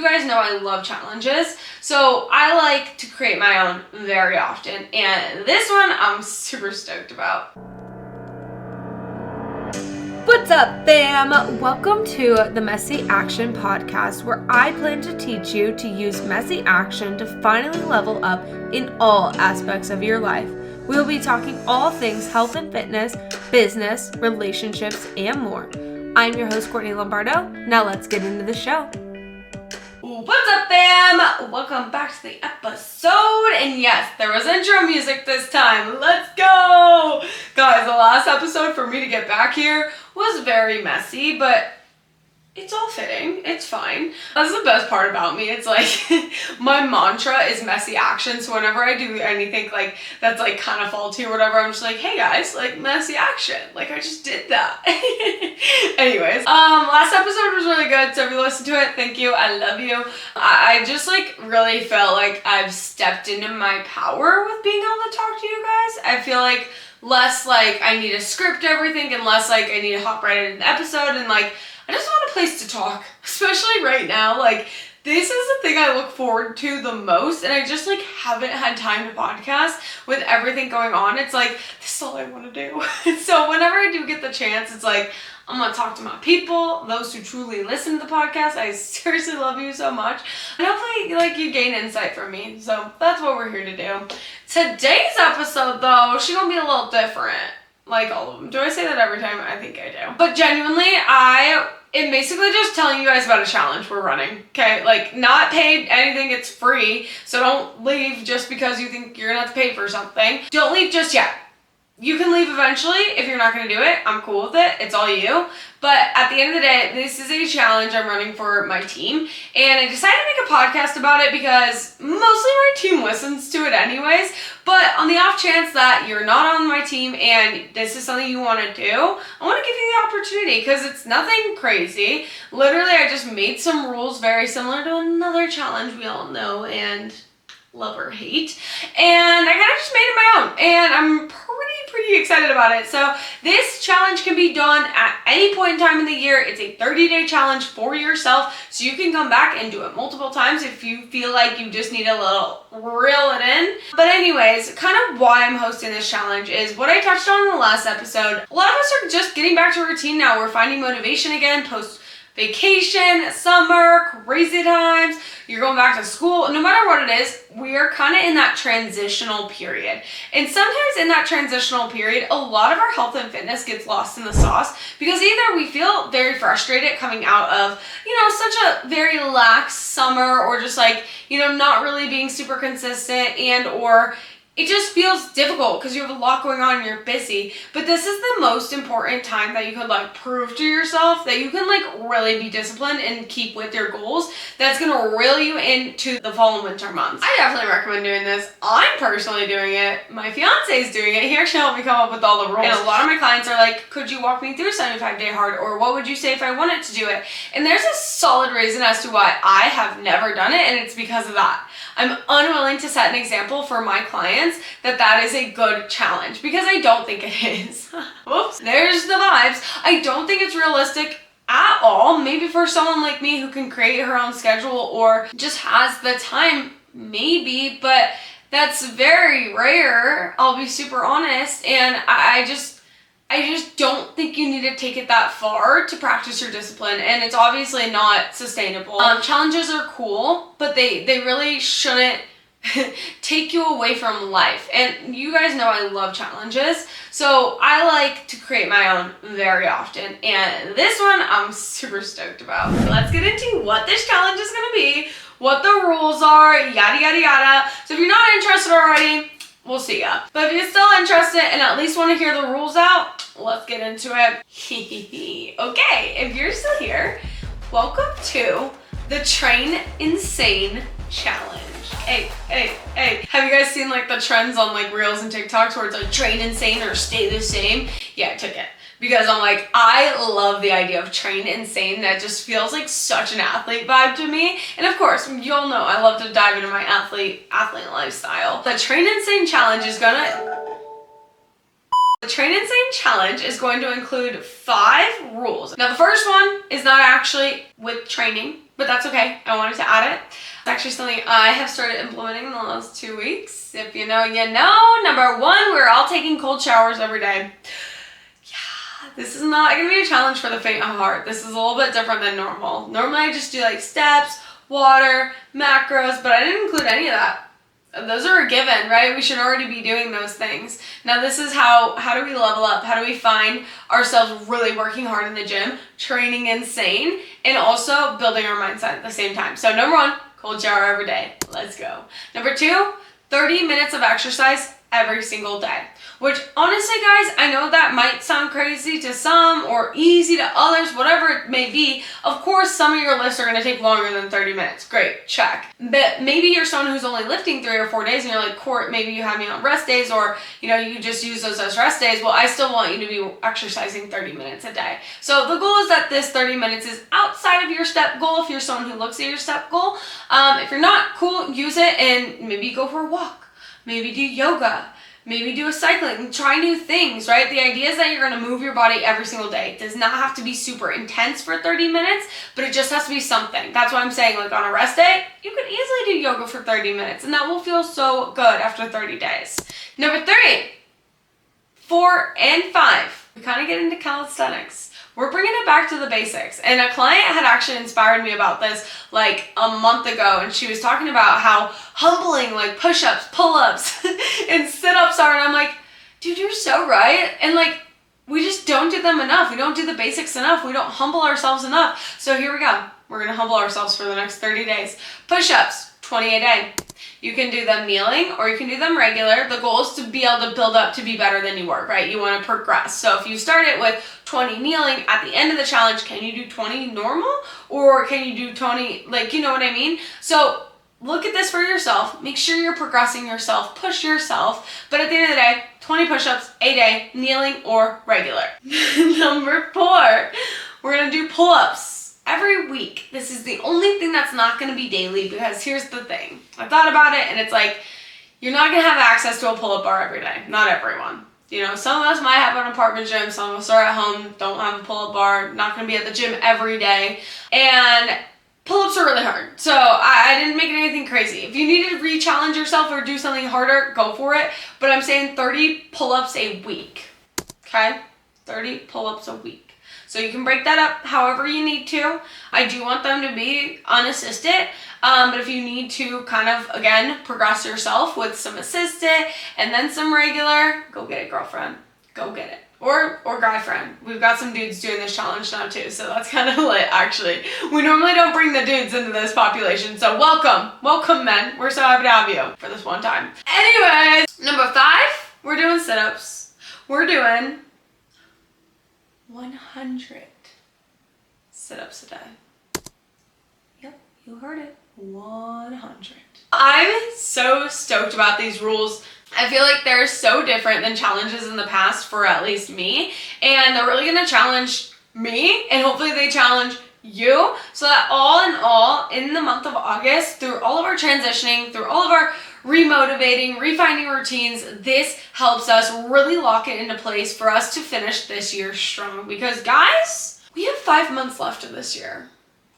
You guys know I love challenges, so I like to create my own very often, and this one I'm super stoked about. What's up, fam? Welcome to the Messy Action Podcast, where I plan to teach you to use messy action to finally level up in all aspects of your life. We will be talking all things health and fitness, business, relationships, and more. I'm your host, Courtney Lombardo. Now let's get into the show. What's up, fam? Welcome back to the episode. And yes, there was intro music this time. Let's go! Guys, the last episode for me to get back here was very messy, but it's all fitting. It's fine. That's the best part about me. It's like my mantra is messy action. So whenever I do anything like that's like kind of faulty or whatever, I'm just like, hey guys, like messy action. Like I just did that. Anyways, last episode was really good. So if you listened to it, thank you. I love you. I just like really felt like I've stepped into my power with being able to talk to you guys. I feel like less like I need to script everything and less like I need to hop right into the episode and like I just want a place to talk, especially right now. Like, this is the thing I look forward to the most, and I just, like, haven't had time to podcast with everything going on. It's like, this is all I want to do. So whenever I do get the chance, it's like, I'm going to talk to my people, those who truly listen to the podcast. I seriously love you so much. And hopefully, like, you gain insight from me. So that's what we're here to do. Today's episode, though, she's going to be a little different. Like all of them. Do I say that every time? I think I do. But genuinely, I'm basically just telling you guys about a challenge we're running, okay? Like, not paid anything, it's free, so don't leave just because you think you're gonna have to pay for something. Don't leave just yet. You can leave eventually if you're not gonna do it. I'm cool with it, it's all you. But at the end of the day, this is a challenge I'm running for my team, and I decided to make a podcast about it because mostly my team listens to it anyways, but on the off chance that you're not on my team and this is something you want to do, I want to give you the opportunity because it's nothing crazy. Literally, I just made some rules very similar to another challenge we all know and love or hate, and I kind of just made it my own, and I'm pretty excited about it. So this challenge can be done at any point in time in the year. It's a 30-day challenge for yourself, so you can come back and do it multiple times if you feel like you just need a little reel it in. But anyways, kind of why I'm hosting this challenge is what I touched on in the last episode. A lot of us are just getting back to routine now. We're finding motivation again post vacation, summer, crazy times, you're going back to school. No matter what it is, we are kind of in that transitional period. And sometimes in that transitional period, a lot of our health and fitness gets lost in the sauce because either we feel very frustrated coming out of, such a very lax summer or just like, not really being super consistent and or it just feels difficult because you have a lot going on and you're busy. But this is the most important time that you could like prove to yourself that you can like really be disciplined and keep with your goals. That's going to reel you into the fall and winter months. I definitely recommend doing this. I'm personally doing it. My fiance is doing it. He actually helped me come up with all the rules. And a lot of my clients are like, could you walk me through 75-day hard? Or what would you say if I wanted to do it? And there's a solid reason as to why I have never done it. And it's because of that. I'm unwilling to set an example for my clients that is a good challenge because I don't think it is. Whoops, there's the vibes. I don't think it's realistic at all. Maybe for someone like me who can create her own schedule or just has the time, maybe, but that's very rare. I'll be super honest. And I just don't think you need to take it that far to practice your discipline, and it's obviously not sustainable. Challenges are cool, but they really shouldn't take you away from life. And you guys know I love challenges, so I like to create my own very often, and this one I'm super stoked about. Let's get into what this challenge is gonna be, what the rules are, yada yada yada. So if you're not interested already, we'll see ya. But if you're still interested and at least want to hear the rules out, let's get into it. Okay, if you're still here, welcome to the Train Insane Challenge. Hey. Have you guys seen like the trends on like Reels and TikToks where it's like train insane or stay the same? Yeah, I took it. Because I'm like, I love the idea of train insane. That just feels like such an athlete vibe to me. And of course, you all know I love to dive into my athlete lifestyle. The Train Insane Challenge is gonna Train Insane Challenge is going to include 5 rules. Now the first one is not actually with training, but that's okay. I wanted to add it. It's actually something I have started implementing in the last 2 weeks. If you know, you know. Number 1, we're all taking cold showers every day. This is not going to be a challenge for the faint of heart. This is a little bit different than normal. Normally I just do like steps, water, macros, but I didn't include any of that. Those are a given, right? We should already be doing those things. Now this is how do we level up? How do we find ourselves really working hard in the gym, training insane, and also building our mindset at the same time? So number 1, cold shower every day. Let's go. Number 2, 30 minutes of exercise every single day. Which honestly, guys, I know that might sound crazy to some or easy to others, whatever it may be. Of course, some of your lifts are going to take longer than 30 minutes. Great, check. But maybe you're someone who's only lifting 3 or 4 days and you're like, Court, maybe you have me on rest days, or you just use those as rest days. Well, I still want you to be exercising 30 minutes a day. So the goal is that this 30 minutes is outside of your step goal if you're someone who looks at your step goal. If you're not, cool, use it and maybe go for a walk. Maybe do yoga. Maybe do a cycling, try new things, right? The idea is that you're going to move your body every single day. It does not have to be super intense for 30 minutes, but it just has to be something. That's why I'm saying, like on a rest day, you could easily do yoga for 30 minutes, and that will feel so good after 30 days. Number 3, 4, and 5. We kind of get into calisthenics. We're bringing it back to the basics. And a client had actually inspired me about this like a month ago, and she was talking about how humbling like push-ups, pull-ups, and sit-ups are, and I'm like, dude, you're so right. And like, we just don't do them enough. We don't do the basics enough. We don't humble ourselves enough. So here we go. We're going to humble ourselves for the next 30 days. Push-ups, 20 a day. You can do them kneeling or you can do them regular. The goal is to be able to build up to be better than you were, right? You want to progress. So if you start it with 20 kneeling, at the end of the challenge, can you do 20 normal? Or can you do 20, like, you know what I mean? So look at this for yourself. Make sure you're progressing yourself. Push yourself. But at the end of the day, 20 push-ups a day, kneeling or regular. Number 4, we're going to do pull-ups. Every week. This is the only thing that's not going to be daily, because here's the thing. I thought about it and it's like, you're not going to have access to a pull-up bar every day. Not everyone. Some of us might have an apartment gym. Some of us are at home, don't have a pull-up bar, not going to be at the gym every day. And pull-ups are really hard. So I didn't make it anything crazy. If you need to re-challenge yourself or do something harder, go for it. But I'm saying 30 pull-ups a week. Okay? 30 pull-ups a week. So you can break that up however you need to. I do want them to be unassisted, but if you need to kind of, again, progress yourself with some assisted and then some regular, go get it, girlfriend. Go get it. Or guy friend. We've got some dudes doing this challenge now too, so that's kind of lit, actually. We normally don't bring the dudes into this population, so welcome. Welcome, men. We're so happy to have you for this one time. Anyways, number 5, we're doing sit-ups. We're doing 100 sit-ups a day. Yep, you heard it. 100. I'm so stoked about these rules. I feel like they're so different than challenges in the past for at least me. And they're really going to challenge me, and hopefully they challenge you, so that all in all, in the month of August, through all of our transitioning, through all of our remotivating, refining routines, this helps us really lock it into place for us to finish this year strong. Because guys, we have 5 months left of this year.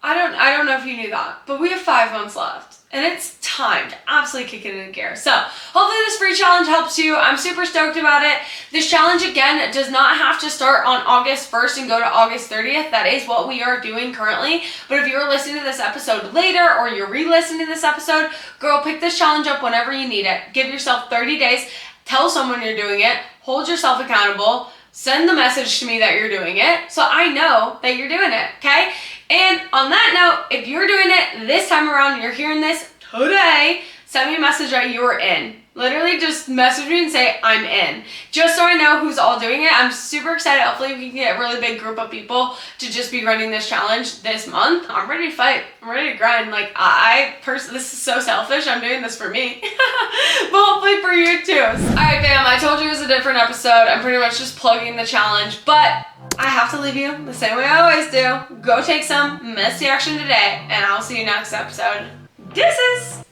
I don't know if you knew that, but we have 5 months left. And it's time to absolutely kick it into gear. So hopefully this free challenge helps you. I'm super stoked about it. This challenge, again, does not have to start on August 1st and go to August 30th. That is what we are doing currently. But if you're listening to this episode later, or you're re-listening to this episode, girl, pick this challenge up whenever you need it. Give yourself 30 days. Tell someone you're doing it. Hold yourself accountable. Send the message to me that you're doing it, so I know that you're doing it, okay? And on that note, if you're doing it this time around, you're hearing this today, send me a message that you are in. Literally just message me and say, I'm in. Just so I know who's all doing it. I'm super excited. Hopefully we can get a really big group of people to just be running this challenge this month. I'm ready to fight. I'm ready to grind. Like, this is so selfish. I'm doing this for me. But hopefully for you too. Alright fam, I told you it was a different episode. I'm pretty much just plugging the challenge. But I have to leave you the same way I always do. Go take some messy action today. And I'll see you next episode. Deuces!